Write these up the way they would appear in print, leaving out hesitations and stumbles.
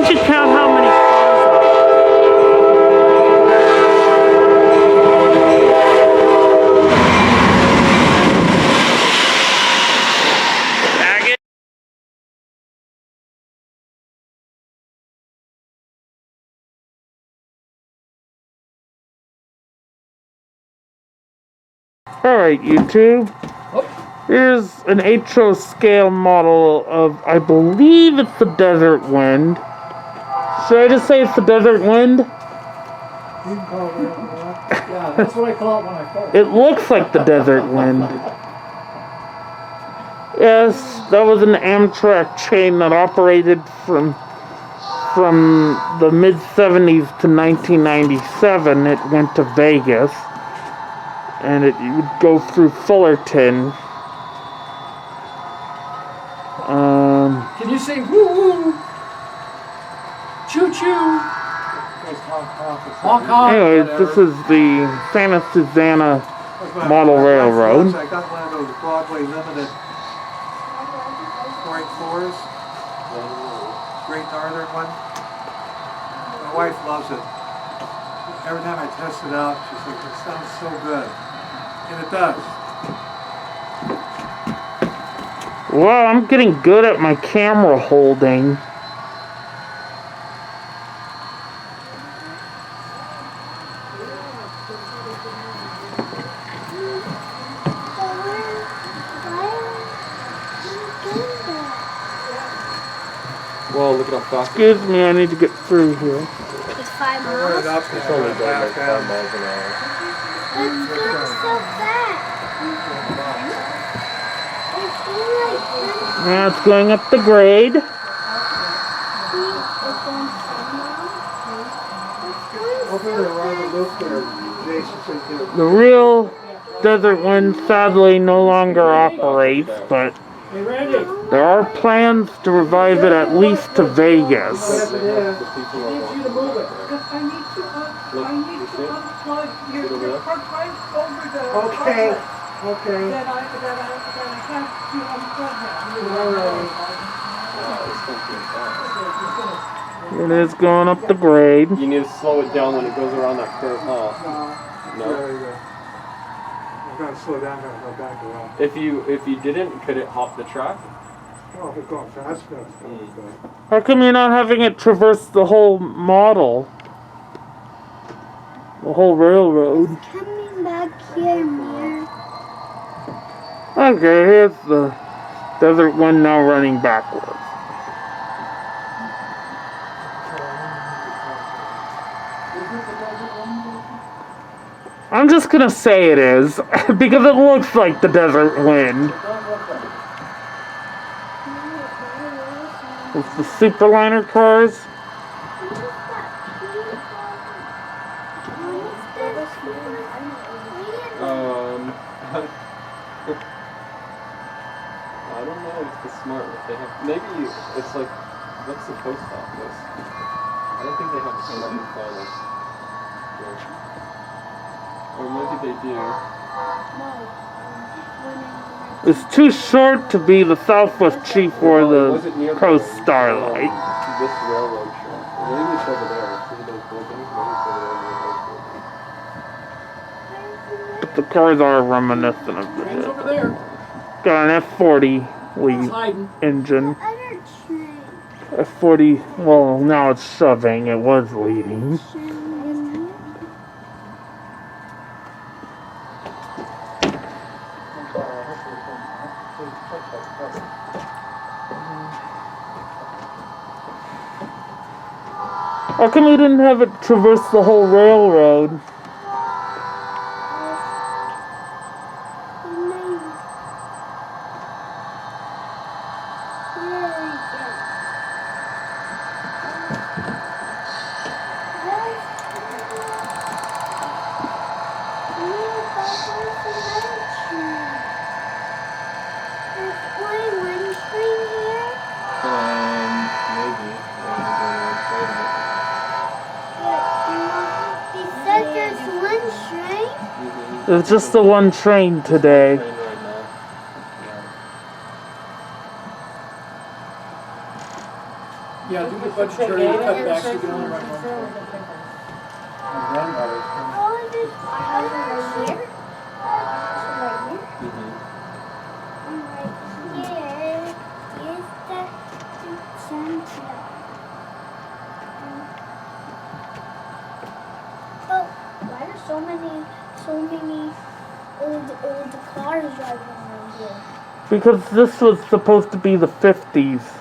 don't you count how many cars are? Alright, YouTube. Here's an HO scale model of, I believe it's the Desert Wind. Should I just say it's the Desert Wind? You can call it whatever you want. Yeah, that's what I call it when I call it. It looks like the Desert Wind. Yes, that was an Amtrak chain that operated from the mid-70s to 1997. It went to Vegas. And it would go through Fullerton. Can you sing woo woo? Choo choo. Honk honk. Anyways, this is the Santa Susana Model Railroad. I got one of those Broadway limited Great Fours. Great Northern one. My wife loves it. Every time I test it out, she's like, it sounds so good. And it does. Well, I'm getting good at my camera holding. Well, look at how fast. Excuse me, I need to get through here. It's 5 miles. It's only going like 5 miles an hour. It's going so fast. Now it's going up the grade. The real Desert Wind sadly no longer operates, but there are plans to revive it at least to Vegas. Okay. It is going up the grade. You need to slow it down when it goes around that curve, huh? No. I'm gonna slow down and go back around. If you didn't, could it hop the track? Oh, if it's going fast enough, it's going good. How come you're not having it traverse the whole model? The whole railroad? It's coming back here, Mir. Okay, here's the Desert Wind now running backwards. I'm just gonna say it is, because it looks like the Desert Wind. It's the Superliner cars. I don't know if the smart if they have. Maybe it's like, what's the post office? I don't think they have a smart pilot. Or maybe they do. It's too short to be the Southwest Chief or the Coast Starlight. This railroad track. Maybe it's over there. See those buildings? Maybe it's over there. But the cars are reminiscent of the Train's over there. Got an F40 It's hiding. engine. Other train. F40, well, now it's shoving. It was leading. How come we didn't have it traverse the whole railroad? There's just the one train today. Yeah, do this budgetary cutbacks, you can only run one. My grandmother's from Oh, is it right here? Right here? Mm-hmm. And right here is the center. Oh, why are so many old cars driving around here? Because this was supposed to be the 50s. It's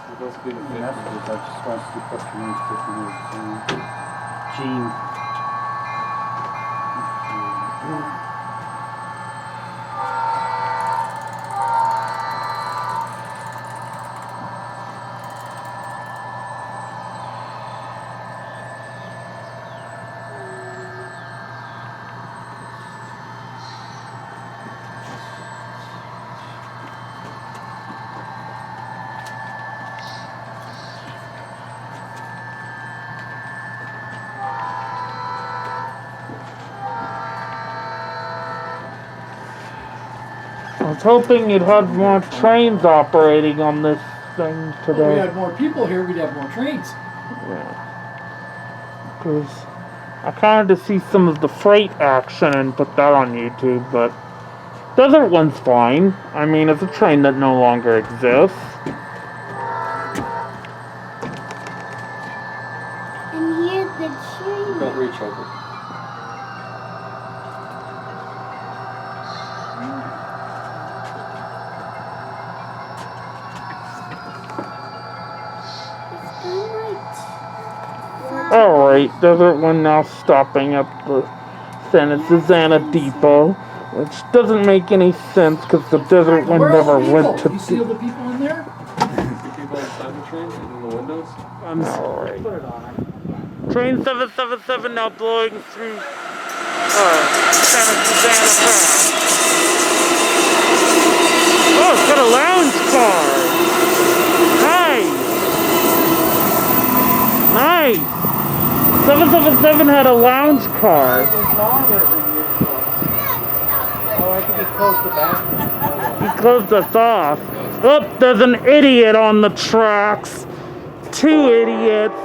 supposed to be the And that's 50s. what I just want to put your names to Gene. I was hoping you'd have more trains operating on this thing If we today. had more people here, we'd have more trains. Because I kind of see some of the freight action and put that on YouTube, but Desert One's fine. I mean, it's a train that no longer exists. And here's the tree. Don't reach over. It's been like Alright, Desert One now stopping at the Susana Depot, which doesn't make any sense because the Desert One Where never are the went people? to. You see all the people in there? The people inside the train and in the windows. Alright. Put it on. Train 777 now blowing through Santa Susana Pass. Oh, it's got a lounge car. Nice. Nice. 777 had a lounge car. It was longer than usual. Oh, I think he closed the bathroom. He closed us off. Oh, there's an idiot on the tracks. Two idiots.